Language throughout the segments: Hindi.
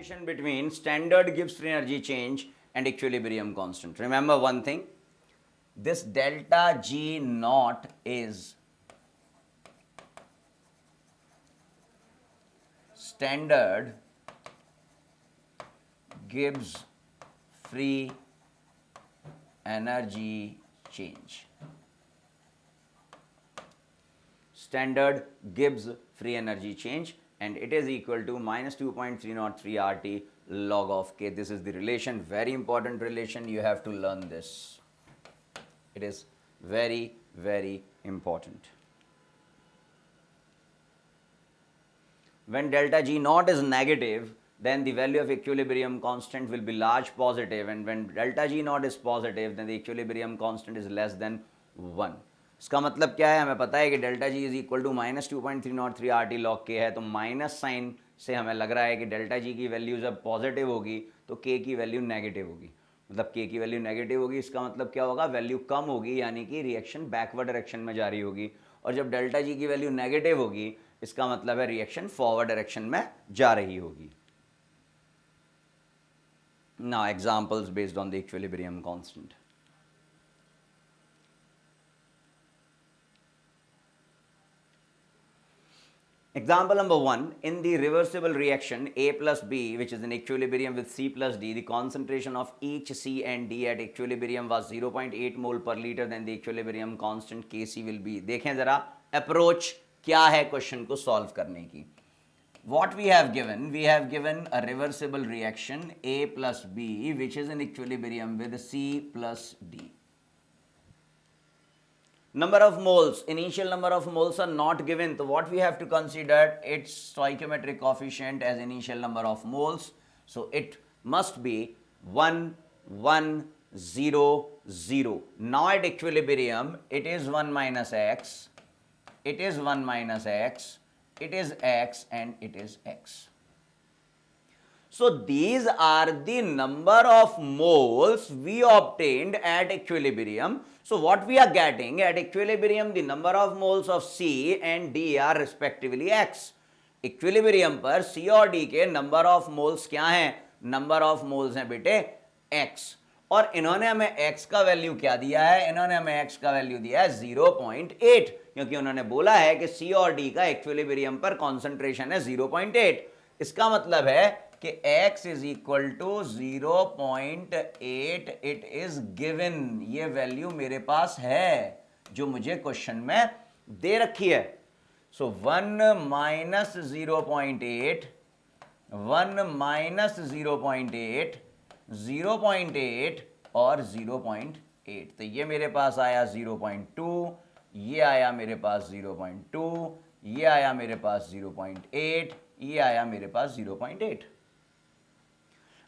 relation between standard Gibbs free energy change and equilibrium constant. Remember one thing, this delta G naught is standard Gibbs free energy change. Standard Gibbs free energy change, and it is equal to minus 2.303 RT log of K. This is the relation, very important relation. You have to learn this. It is very, very important. When delta G naught is negative, then the value of equilibrium constant will be large positive, and when delta G naught is positive, then the equilibrium constant is less than 1. इसका मतलब क्या है, हमें पता है कि delta G is equal to minus 2.303 RT log K है, तो माइनस साइन से हमें लग रहा है कि डेल्टा जी की वैल्यू जब पॉजिटिव होगी तो K की वैल्यू नेगेटिव होगी, मतलब K की वैल्यू नेगेटिव होगी, इसका मतलब क्या होगा, वैल्यू कम होगी, यानी कि रिएक्शन बैकवर्ड डायरेक्शन में जा रही होगी, और जब डेल्टा जी की वैल्यू नेगेटिव होगी इसका मतलब है रिएक्शन फॉरवर्ड डायरेक्शन में जा रही होगी. Now examples based on the equilibrium constant. Example number 1, in the reversible reaction A plus B, which is in equilibrium with C plus D, the concentration of each C and D at equilibrium was 0.8 mole per liter, then the equilibrium constant Kc will be. देखें जरा approach क्या है क्वेश्चन को सॉल्व करने की. What we have given a reversible reaction A plus B, which is in equilibrium with C plus D. Number of moles, initial number of moles are not given, so what we have to consider its stoichiometric coefficient as initial number of moles, so it must be 1 1 0 0. Now at equilibrium it is 1 minus x, it is 1 minus x, it is x, and it is x. So these are the number of moles we obtained at equilibrium. So what we are getting at equilibrium, the number of moles of C and D are respectively x. Equilibrium पर C और D के number of moles क्या हैं? Number of moles हैं बेटे x. और इन्होंने हमें x का वैल्यू क्या दिया है? इन्होंने हमें x का वैल्यू दिया है 0.8, क्योंकि उन्होंने बोला है कि C और D का इक्विलिब्रियम पर कॉन्सेंट्रेशन है 0.8. इसका मतलब है कि x is equal to 0.8, it is given. ये वैल्यू मेरे पास है जो मुझे क्वेश्चन में दे रखी है. सो 1 माइनस 0.8, 1 माइनस 0.8, 0.8 और 0.8, तो ये मेरे पास आया 0.2, ये आया मेरे पास 0.2, ये आया मेरे पास 0.8, ये आया मेरे पास 0.8.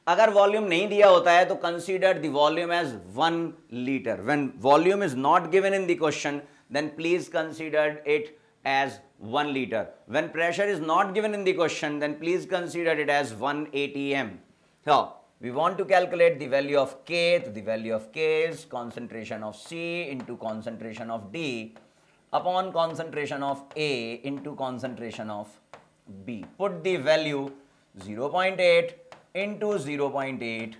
अगर वॉल्यूम नहीं दिया होता है तो consider the volume as 1 litre. When volume is not given in the question then please consider it as 1 liter. When pressure is not given in the question, then please consider it as 1 atm. So we want to calculate the value of K. So the value of K is concentration of C into concentration of D upon concentration of A into concentration of B. Put the value 0.8 into 0.8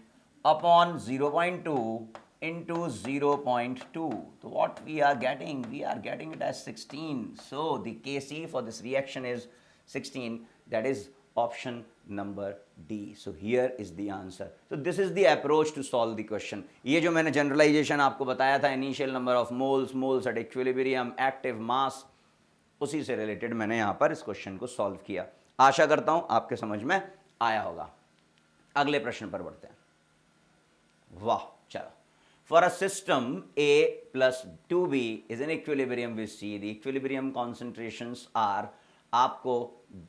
upon 0.2 into 0.2. So what we are getting? We are getting it as 16. So the Kc for this reaction is 16. That is option number D. So here is the answer. So this is the approach to solve the question. ये जो मैंने generalization आपको बताया था, initial number of moles, moles at equilibrium, active mass, उसी से related मैंने यहाँ पर इस question को solve किया. आशा करता हूँ आपके समझ में आया होगा. अगले प्रश्न पर बढ़ते हैं. वाह, चलो. For a system A plus 2B is in equilibrium with C, the equilibrium concentrations are, आपको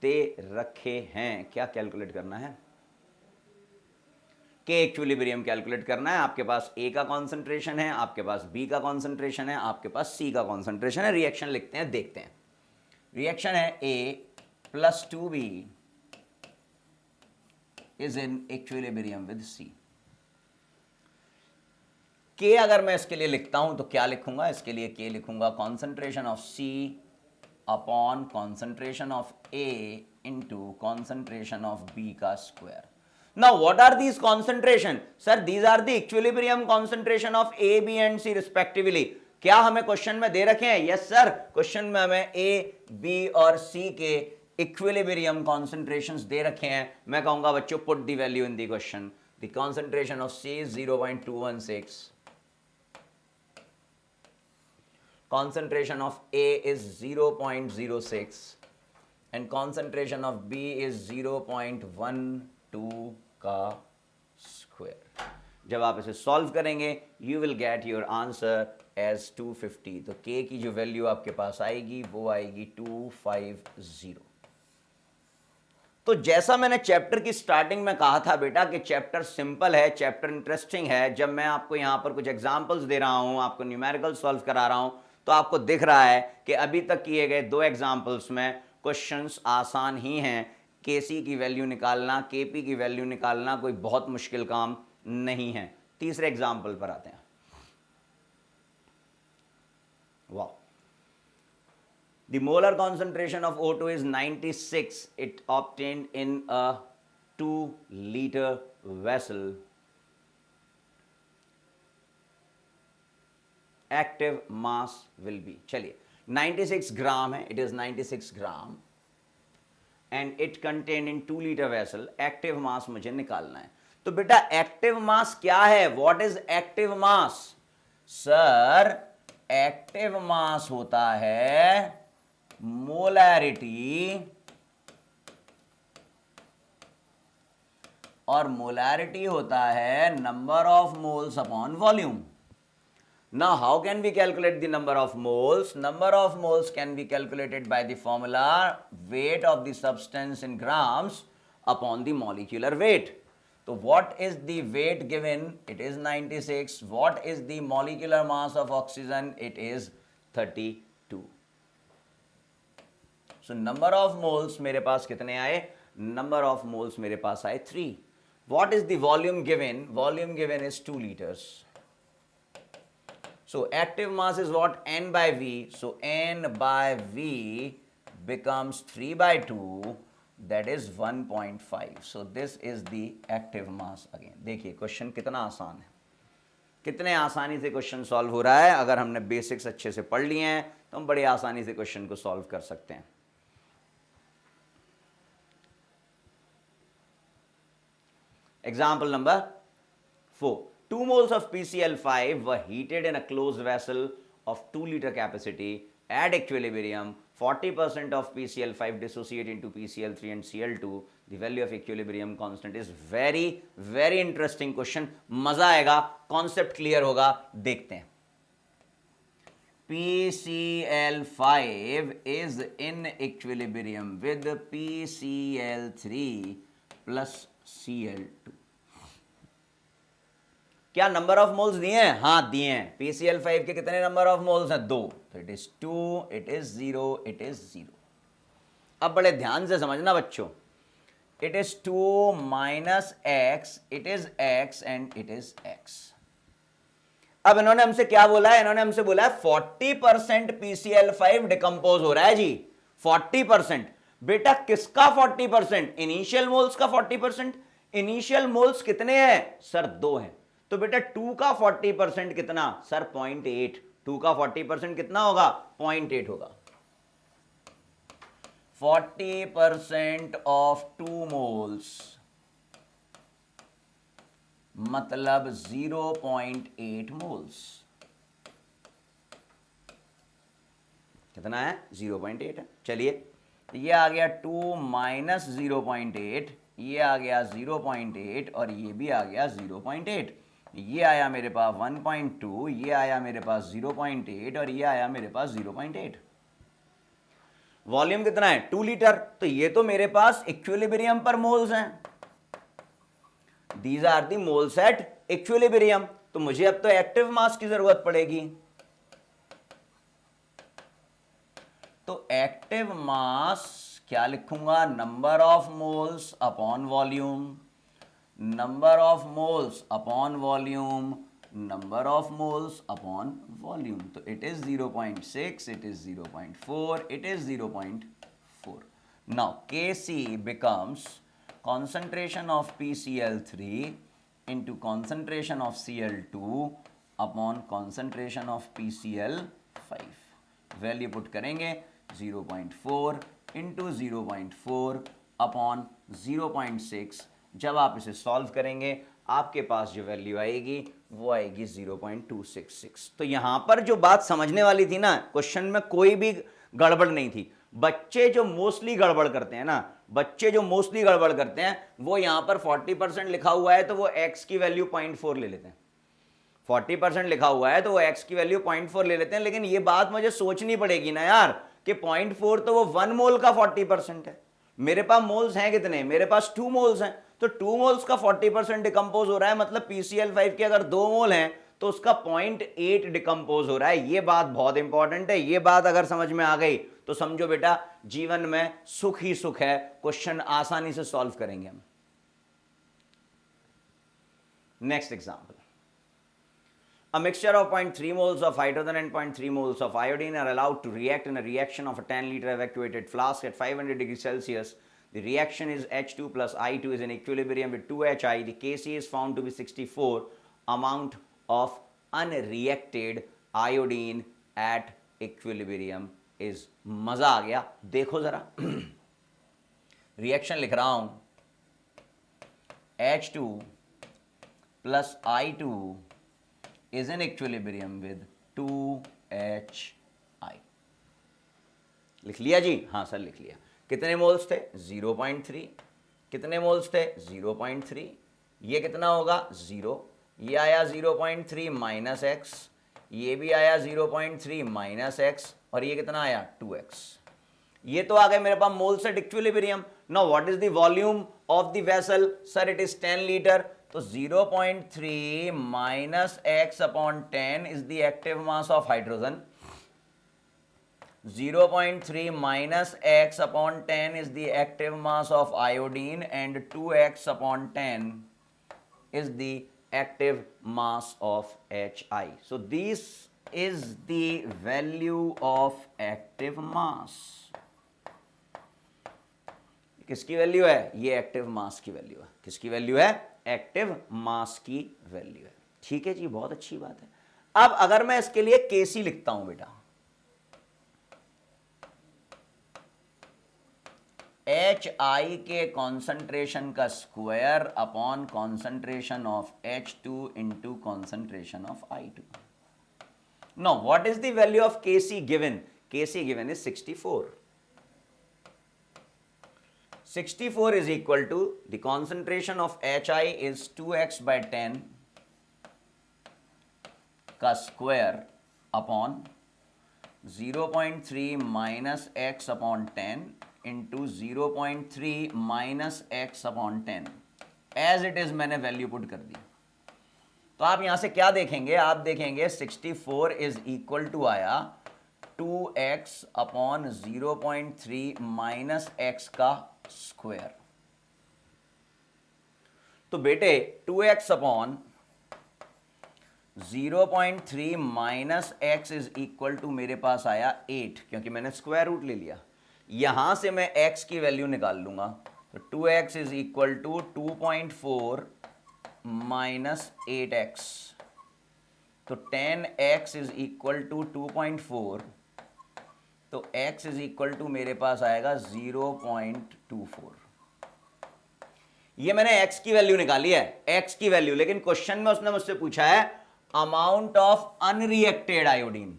दे रखे हैं. क्या कैलकुलेट करना है? K इक्विलिब्रियम कैलकुलेट करना है. आपके पास A का कॉन्सेंट्रेशन है, आपके पास B का कॉन्सेंट्रेशन है, आपके पास C का कॉन्सेंट्रेशन है. रिएक्शन लिखते हैं, देखते हैं. रिएक्शन है A plus 2B is in equilibrium with C. K अगर मैं इसके लिए लिखता हूं तो क्या लिखूंगा? इसके लिए K लिखूंगा concentration of C upon concentration of A into concentration of B का square. Now what are these concentration? Sir, these are the equilibrium concentration of A, B and C respectively. क्या हमें क्वेश्चन में दे रखे हैं? यस सर, क्वेश्चन में हमें A, B और C के इक्विलिब्रियम कॉन्सेंट्रेशंस दे रखे हैं. मैं कहूंगा बच्चों put the value in the question. The concentration of C is 0.216. Concentration of A is 0.06 and concentration of B is 0.12 का स्क्वायर. जब आप इसे सॉल्व करेंगे you will get your answer as 250. तो K की जो वैल्यू आपके पास आएगी वो आएगी 250. तो जैसा मैंने चैप्टर की स्टार्टिंग में कहा था बेटा कि चैप्टर सिंपल है, चैप्टर इंटरेस्टिंग है. जब मैं आपको यहां पर कुछ एग्जांपल्स दे रहा हूं, आपको न्यूमेरिकल सॉल्व करा रहा हूं, तो आपको दिख रहा है कि अभी तक किए गए 2 एग्जांपल्स में क्वेश्चंस आसान ही हैं. केसी की वैल्यू निकालना, केपी की वैल्यू निकालना कोई बहुत मुश्किल काम नहीं है. तीसरे एग्जांपल पर आते हैं. वाह, the molar concentration of O2 is 96. It obtained in a 2-liter vessel. Active mass will be, चलिए 96 ग्राम है, it is 96 gram and it contained in 2-liter vessel. Active mass मुझे निकालना है. तो बेटा एक्टिव मास क्या है? What is active mass? Sir, active mass होता है मोलैरिटी, और मोलैरिटी होता है number of moles upon volume. Now how can we calculate the number of moles? Number of moles can be calculated by the formula weight of the substance in grams upon the molecular weight. So what is the weight given? It is 96. What is the molecular mass of oxygen? It is 32. So number of moles मेरे पास कितने आए? Number of moles मेरे पास आए 3. What is the volume given? Volume given is 2 liters. So active mass is what? N by V. So N by V becomes 3 by 2. That is 1.5. So this is the active mass again. देखिए क्वेश्चन कितना आसान है, कितने आसानी से क्वेश्चन सॉल्व हो रहा है. अगर हमने बेसिक्स अच्छे से पढ़ लिए हैं तो हम बड़ी आसानी से क्वेश्चन को सॉल्व कर सकते हैं. Example number 4. 2 moles of PCl5 were heated in a closed vessel of 2-liter capacity. At equilibrium, 40% of PCl5 dissociate into PCl3 and Cl2. The value of equilibrium constant is very, very interesting question. मजा आएगा, कॉन्सेप्ट क्लियर होगा. देखते हैं. PCl5 is in equilibrium with PCl3 plus Cl2. क्या नंबर ऑफ मोल्स दिए हैं? हाँ दिए हैं. PCl5 के कितने नंबर ऑफ मोल्स हैं? 2. तो it is 2, it is 0, it is 0. अब बड़े ध्यान से समझना बच्चों. It is 2 minus x, it is x and it is x. अब इन्होंने हमसे क्या बोला है? इन्होंने हमसे बोला है 40% PCl5 डिकम्पोज हो रहा है जी. 40%. बेटा किसका 40%? इनिशियल मोल्स का 40%. इनिशियल मोल्स कितने हैं? सर 2 हैं. तो बेटा 2 का 40% कितना? सर 0.8. 2 का 40% कितना होगा? 0.8 होगा. 40% ऑफ 2 मोल्स मतलब 0.8 मोल्स. कितना है? 0.8 है. चलिए ये आ गया 2 माइनस 0.8, ये आ गया 0.8 और ये भी आ गया 0.8. ये आया मेरे पास 1.2, ये आया मेरे पास 0.8 और ये आया मेरे पास 0.8. वॉल्यूम कितना है? 2 लीटर. तो ये तो मेरे पास इक्विलिब्रियम पर मोल्स हैं. These are the moles at equilibrium. तो मुझे अब तो एक्टिव मास की जरूरत पड़ेगी. तो एक्टिव मास क्या लिखूंगा? Number of moles upon volume. Number of moles upon volume, number of moles upon volume. तो it is 0.6, it is 0.4, it is 0.4. Now Kc becomes concentration of PCl3 into concentration of Cl2 upon concentration of PCl5. Value put करेंगे 0.4 इंटू 0.4 अपॉन 0.6. जब आप इसे सॉल्व करेंगे आपके पास जो वैल्यू आएगी वो आएगी 0.266. तो यहां पर जो बात समझने वाली थी ना, क्वेश्चन में कोई भी गड़बड़ नहीं थी. बच्चे जो मोस्टली गड़बड़ करते हैं ना, बच्चे जो मोस्टली गड़बड़ करते हैं वो यहां पर 40% लिखा हुआ है तो वो x की वैल्यू 0.4 ले लेते हैं. 40% लिखा हुआ है तो वो x की वैल्यू 0.4 ले लेते हैं. लेकिन ये बात मुझे सोचनी पड़ेगी ना यार कि 0.4 तो वो 1 मोल का 40% है. मेरे पास मोल्स हैं कितने? मेरे पास 2 मोल्स हैं. तो 2 मोल्स का 40% डिकम्पोज हो रहा है, मतलब PCl5 के अगर 2 मोल हैं तो उसका 0.8 डिकम्पोज हो रहा है. ये बात बहुत इंपॉर्टेंट है. ये बात अगर समझ में आ गई तो समझो बेटा जीवन में सुख ही सुख है. क्वेश्चन आसानी से सॉल्व करेंगे हम. Next example. A mixture of 0.3 moles of hydrogen and 0.3 moles of iodine are allowed to react in a reaction of a 10-liter evacuated flask at 500 degrees Celsius. The reaction is H2 plus I2 is in equilibrium with 2HI. The Kc is found to be 64. Amount of unreacted iodine at equilibrium is. मजा आ गया. देखो जरा रिएक्शन लिख रहा हूं. H2 plus I2 is in equilibrium with 2HI. लिख लिया जी? हाँ सर लिख लिया. कितने मोल्स थे? 0.3. कितने मोल्स थे? 0.3. ये कितना होगा? 0. ये आया 0.3 माइनस एक्स, ये भी आया 0.3 माइनस एक्स, और ये कितना आया? 2x. ये तो आ गए मेरे पास moles at equilibrium. Now what is the volume of the vessel? Sir it is 10 litre. तो 0.3 minus x upon 10 is the active mass of hydrogen. 0.3 minus x upon 10 is the active mass of iodine, and 2x upon 10 is the active mass of Hi. So this is the value of active mass. किसकी वैल्यू है? ये एक्टिव मास की वैल्यू है. किसकी वैल्यू है? एक्टिव मास की वैल्यू है. ठीक है जी, बहुत अच्छी बात है. अब अगर मैं इसके लिए Kc लिखता हूं बेटा, HI के कॉन्सेंट्रेशन का square upon concentration of H2 into concentration of I2. Now what is the value of Kc given? Kc given is 64. 64 is equal to the concentration of HI is 2x by 10 का square upon 0.3 minus x upon 10 into 0.3 minus x upon 10. As it is मैंने वैल्यू पुट कर दी. तो आप यहां से क्या देखेंगे? आप देखेंगे 64 इज इक्वल टू आया 2x अपॉन 0.3 माइनस एक्स का स्क्वायर. तो बेटे 2x upon 0.3 minus x is equal to मेरे पास आया 8, क्योंकि मैंने स्क्वायर रूट ले लिया. यहां से मैं x की वैल्यू निकाल लूंगा. तो 2x is equal to 2.4 minus 8x. तो 10x इज इक्वल टू 2.4. तो x इज इक्वल टू मेरे पास आएगा 0.24. ये मैंने x की वैल्यू निकाली है, x की वैल्यू. लेकिन क्वेश्चन में उसने मुझसे पूछा है अमाउंट ऑफ अनरिएक्टेड आयोडीन,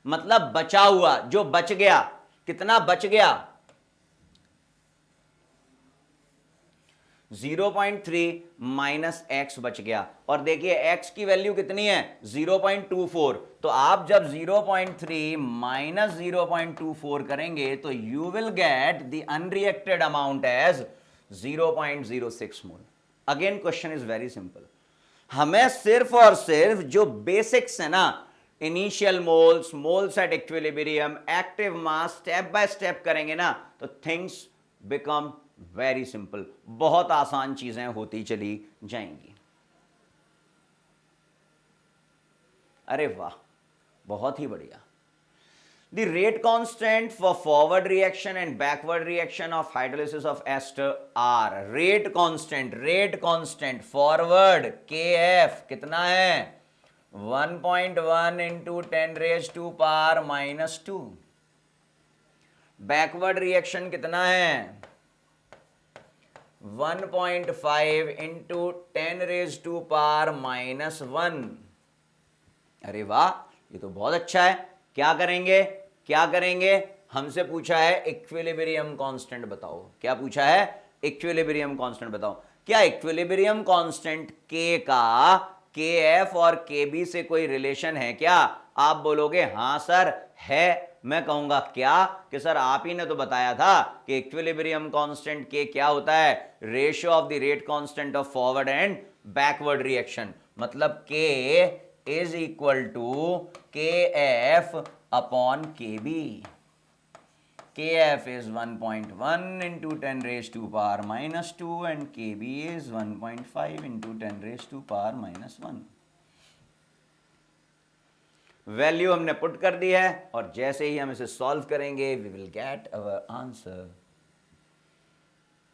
मतलब बचा हुआ, जो बच गया. कितना बच गया? 0.3 माइनस एक्स बच गया. और देखिए x की वैल्यू कितनी है? 0.24. तो आप जब 0.3 माइनस 0.24 करेंगे तो you will get the unreacted amount as 0.06 mole. Again question is very simple. हमें सिर्फ और सिर्फ जो बेसिक्स है ना, initial moles, moles at equilibrium, active mass, step by step करेंगे ना तो थिंग्स बिकम वेरी सिंपल. बहुत आसान चीजें होती चली जाएंगी. अरे वाह, बहुत ही बढ़िया. The rate constant for forward reaction and backward reaction of hydrolysis of ester are rate constant forward Kf कितना है 1.1 into 10 raised to power minus 2. Backward reaction कितना है 1.5 into 10 raised to power minus 1. अरे वाह, ये तो बहुत अच्छा है. क्या करेंगे हमसे पूछा है इक्विलिब्रियम कांस्टेंट बताओ. क्या पूछा है इक्विलिब्रियम कांस्टेंट बताओ. क्या इक्विलिब्रियम कांस्टेंट के का KF और KB से कोई रिलेशन है क्या? आप बोलोगे हाँ सर है. मैं कहूंगा क्या कि सर आप ही ने तो बताया था कि इक्विलिब्रियम कांस्टेंट के क्या होता है ratio of the rate constant of forward and backward reaction. मतलब K is equal to KF upon KB. KF is 1.1 into 10 raised to power minus 2 and KB is 1.5 into 10 raised to power minus 1. Value हमने पुट कर दी है और जैसे ही हम इसे सॉल्व करेंगे we will get our answer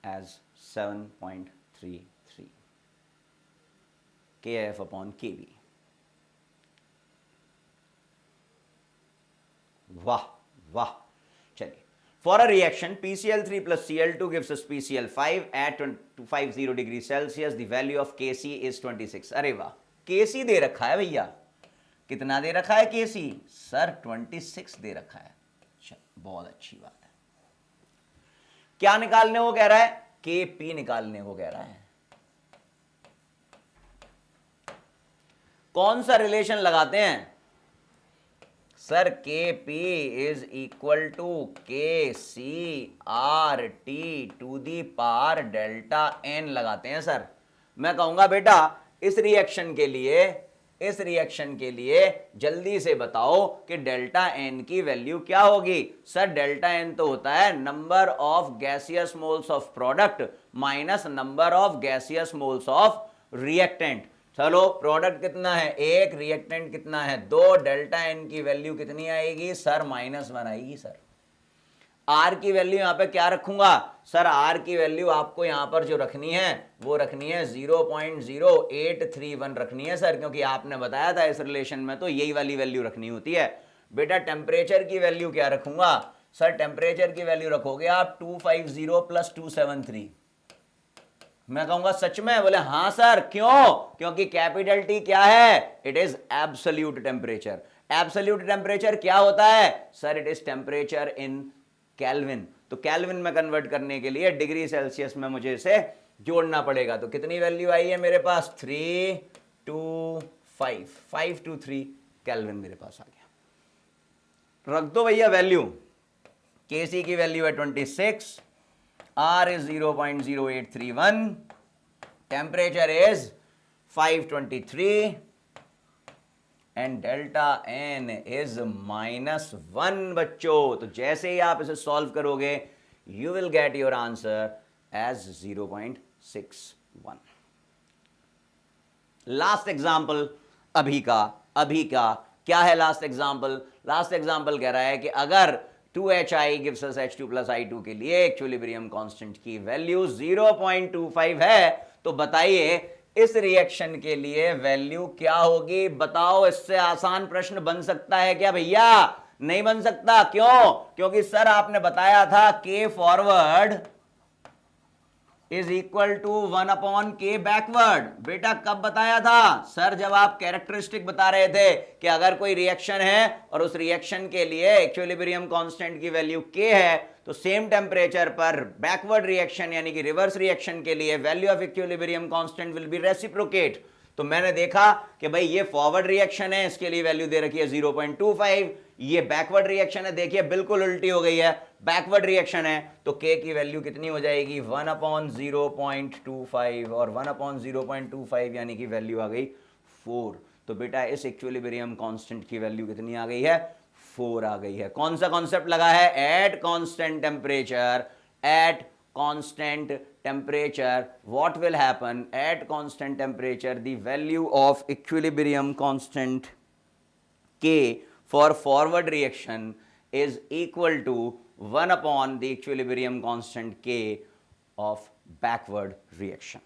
as 7.33 KF upon KB. वाह वाह. चलिए, for a reaction PCl3 plus Cl2 gives us PCl5 at 250 degree Celsius. The value of Kc is 26. अरे वाह, Kc दे रखा है भैया. कितना दे रखा है Kc? सर 26 दे रखा है. बहुत अच्छी बात है. क्या निकालने को कह रहा है? Kp निकालने को कह रहा है. कौन सा रिलेशन लगाते हैं sir? Kp is equal to KC RT to the power delta n लगाते हैं सर. मैं कहूंगा बेटा इस रिएक्शन के लिए जल्दी से बताओ कि डेल्टा n की वैल्यू क्या होगी. सर डेल्टा n तो होता है number of gaseous moles of product minus number of gaseous moles of reactant. चलो, प्रोडक्ट कितना है 1, रिएक्टेंट कितना है 2. डेल्टा एन की वैल्यू कितनी आएगी सर? -1 आएगी सर. आर की वैल्यू यहां पे क्या रखूंगा सर? आर की वैल्यू आपको यहां पर जो रखनी है वो रखनी है 0.0831 रखनी है सर, क्योंकि आपने बताया था इस रिलेशन में तो यही वाली वैल्यू रखनी होती है. बेटा टेम्परेचर की वैल्यू क्या रखूंगा सर? टेम्परेचर की वैल्यू रखोगे आप 250 + 273. मैं कहूंगा सच में? बोले हाँ सर. क्यों? क्योंकि कैपिटल T क्या है? It is absolute temperature. Absolute temperature क्या होता है sir? It is temperature in kelvin. तो केल्विन में कन्वर्ट करने के लिए डिग्री सेल्सियस में मुझे इसे जोड़ना पड़ेगा. तो कितनी वैल्यू आई है मेरे पास? 523 केल्विन मेरे पास आ गया. रख दो भैया वैल्यू. Kc की वैल्यू है 26, R is 0.0831, temperature is 523 and delta N is -1 बच्चों. तो जैसे ही आप इसे सॉल्व करोगे you will get your answer as 0.61. Last example अभी का क्या है लास्ट एग्जाम्पल? लास्ट एग्जाम्पल कह रहा है कि अगर 2HI gives us H2 plus I2 के लिए इक्विलिब्रियम कांस्टेंट की वैल्यू 0.25 है, तो बताइए इस रिएक्शन के लिए वैल्यू क्या होगी? बताओ. इससे आसान प्रश्न बन सकता है क्या भैया? नहीं बन सकता. क्यों? क्योंकि सर आपने बताया था K forward is equal to 1/K backward. बेटा कब बताया था सर? जब आप कैरेक्टरिस्टिक बता रहे थे कि अगर कोई रिएक्शन है और उस रिएक्शन के लिए इक्विलिब्रियम कांस्टेंट की वैल्यू K है, तो सेम टेम्परेचर पर बैकवर्ड रिएक्शन यानी कि रिवर्स रिएक्शन के लिए value of equilibrium constant will be reciprocate. तो मैंने देखा कि भाई ये फॉरवर्ड रिएक्शन है, इसके लिए वैल्यू दे रखी है 0.25. ये बैकवर्ड रिएक्शन है, देखिए बिल्कुल उल्टी हो गई है. बैकवर्ड रिएक्शन है तो K की वैल्यू कितनी हो जाएगी? 1/0.25 और 1/0.25 यानी कि वैल्यू आ गई 4. तो बेटा इस इक्विलिब्रियम कांस्टेंट की वैल्यू कितनी आ गई है? 4 आ गई है. कौन सा कॉन्सेप्ट लगा है? At constant temperature what will happen at constant temperature? the value of equilibrium constant K for forward reaction is equal to 1 upon the equilibrium constant K of backward reaction.